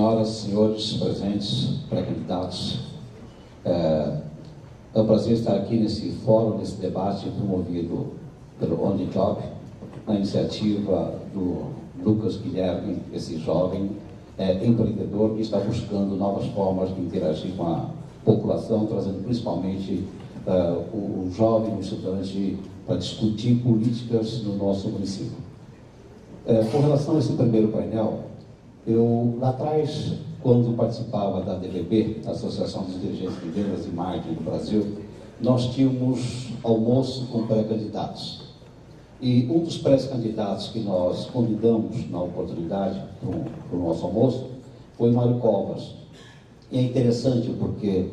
Senhoras e senhores presentes, pré-candidatos, é um prazer estar aqui nesse fórum, nesse debate promovido pelo On the Job, na iniciativa do Lucas Guilherme, esse jovem empreendedor que está buscando novas formas de interagir com a população, trazendo principalmente o jovem, o estudante, para discutir políticas no nosso município. Com relação a esse primeiro painel, eu, lá atrás, quando participava da DVB, Associação dos Dirigentes de Vendas e Marketing do Brasil, nós tínhamos almoço com pré-candidatos. E um dos pré-candidatos que nós convidamos na oportunidade para o nosso almoço foi o Mário Covas. E é interessante porque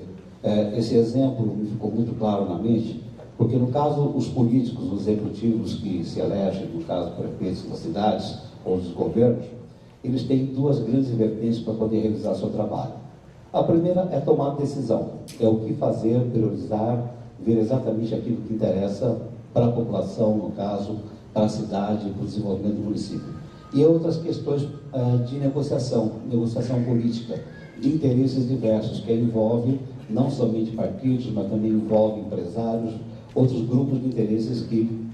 esse exemplo me ficou muito claro na mente, porque no caso os políticos, os executivos que se elegem, no caso prefeitos das cidades ou dos governos, eles têm duas grandes vertentes para poder realizar seu trabalho. A primeira é tomar decisão, é o que fazer, priorizar, ver exatamente aquilo que interessa para a população, no caso, para a cidade, para o desenvolvimento do município. E outras questões de negociação política, de interesses diversos, que envolve não somente partidos, mas também envolve empresários, outros grupos de interesses que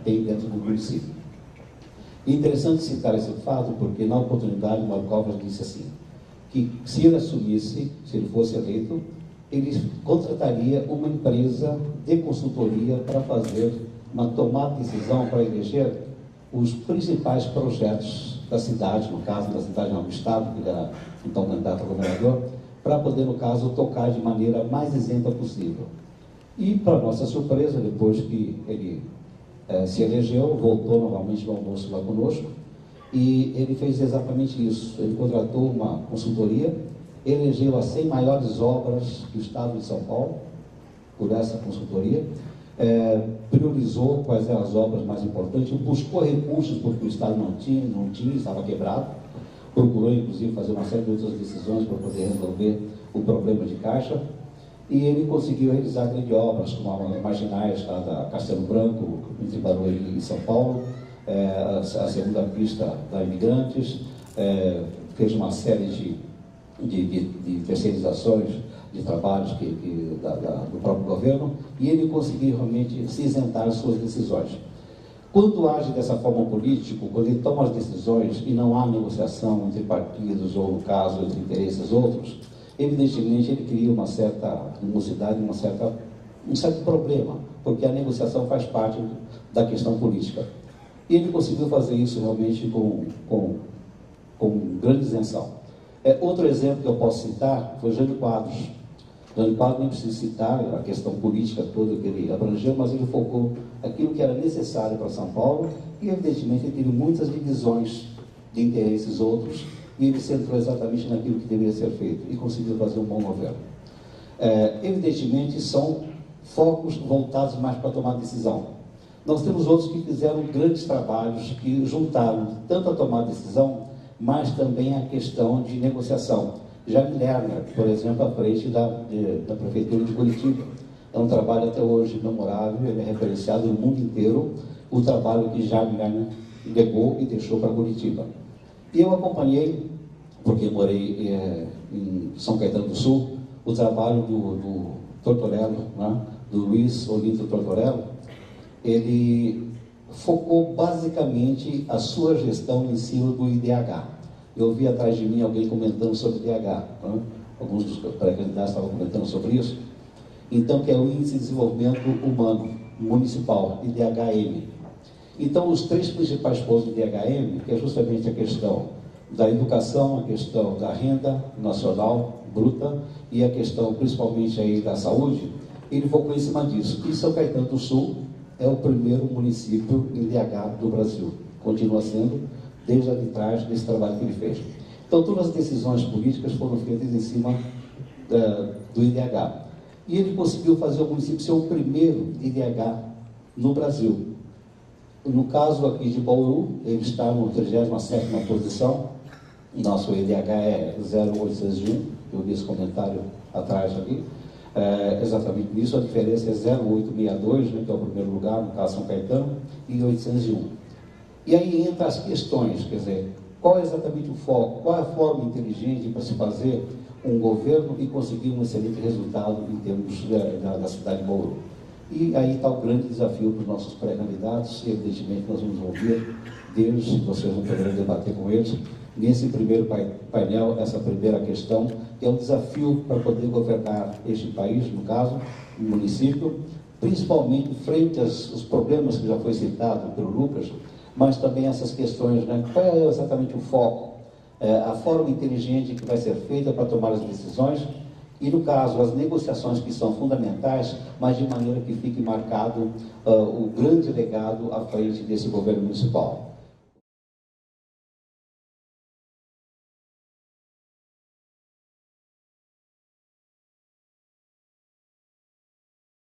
tem dentro do município. E é interessante citar esse fato, porque na oportunidade o Mário Covas disse assim, que se ele assumisse, se ele fosse eleito, ele contrataria uma empresa de consultoria para fazer uma tomada de decisão para eleger os principais projetos da cidade, no caso da cidade não, do estado, que ele era então candidato a governador, para poder, no caso, tocar de maneira mais isenta possível. E, para nossa surpresa, depois que ele se elegeu, voltou novamente no almoço lá conosco, e ele fez exatamente isso. Ele contratou uma consultoria, elegeu as 100 maiores obras do estado de São Paulo, por essa consultoria, priorizou quais eram as obras mais importantes, buscou recursos porque o estado não tinha, estava quebrado, procurou inclusive fazer uma série de outras decisões para poder resolver o problema de caixa, e ele conseguiu realizar grandes obras, como a marginais lá da Castelo Branco, entre Barueri e São Paulo, a segunda pista da Imigrantes, fez uma série de terceirizações de trabalhos do próprio governo, e ele conseguiu realmente se isentar as suas decisões. Quando age dessa forma político, quando ele toma as decisões e não há negociação entre partidos ou, no caso, entre interesses outros, evidentemente ele cria uma certa animosidade, um certo problema, porque a negociação faz parte da questão política. E ele conseguiu fazer isso realmente com grande isenção. Outro exemplo que eu posso citar foi Jânio Quadros. Jânio Quadros nem preciso citar a questão política toda que ele abrangeu, mas ele focou aquilo que era necessário para São Paulo e, evidentemente, ele teve muitas divisões de interesses outros e ele centrou exatamente naquilo que deveria ser feito e conseguiu fazer um bom governo. Evidentemente, são focos voltados mais para tomar decisão. Nós temos outros que fizeram grandes trabalhos que juntaram tanto a tomar decisão, mas também a questão de negociação. Jaime Lerner, por exemplo, à frente da Prefeitura de Curitiba. É um trabalho até hoje memorável, ele é referenciado no mundo inteiro, o trabalho que Jaime Lerner legou e deixou para Curitiba. E eu acompanhei, porque morei em São Caetano do Sul, o trabalho do Tortorello, né, do Luiz Olinto Tortorello. Ele focou basicamente a sua gestão em cima do IDH. Eu vi atrás de mim alguém comentando sobre o IDH, né? Alguns dos pré-candidatos estavam comentando sobre isso. Então, que é o Índice de Desenvolvimento Humano Municipal, IDHM. Então, os três principais pontos do IDHM, que é justamente a questão da educação, a questão da renda nacional bruta e a questão principalmente aí da saúde, ele focou em cima disso. E São Caetano do Sul é o primeiro município em IDH do Brasil. Continua sendo, desde lá de trás, desse trabalho que ele fez. Então, todas as decisões políticas foram feitas em cima do IDH. E ele conseguiu fazer o município ser o primeiro IDH no Brasil. No caso aqui de Bauru, ele está no 37ª posição, nosso IDH é 0,801, eu vi esse comentário atrás ali, exatamente isso, a diferença é 0,862, né, que é o primeiro lugar, no caso São Caetano, e 801. E aí entra as questões, quer dizer, Qual é exatamente o foco? Qual é a forma inteligente para se fazer um governo e conseguir um excelente resultado em termos da cidade de Bauru? E aí está o grande desafio para os nossos pré-candidatos, e evidentemente nós vamos ouvir deles, vocês vão poder debater com eles, nesse primeiro painel, essa primeira questão, que é um desafio para poder governar este país, no caso, o município, principalmente frente aos problemas que já foi citado pelo Lucas, mas também essas questões, né? Qual é exatamente o foco, a forma inteligente que vai ser feita para tomar as decisões e, no caso, as negociações que são fundamentais, mas de maneira que fique marcado o grande legado à frente desse governo municipal.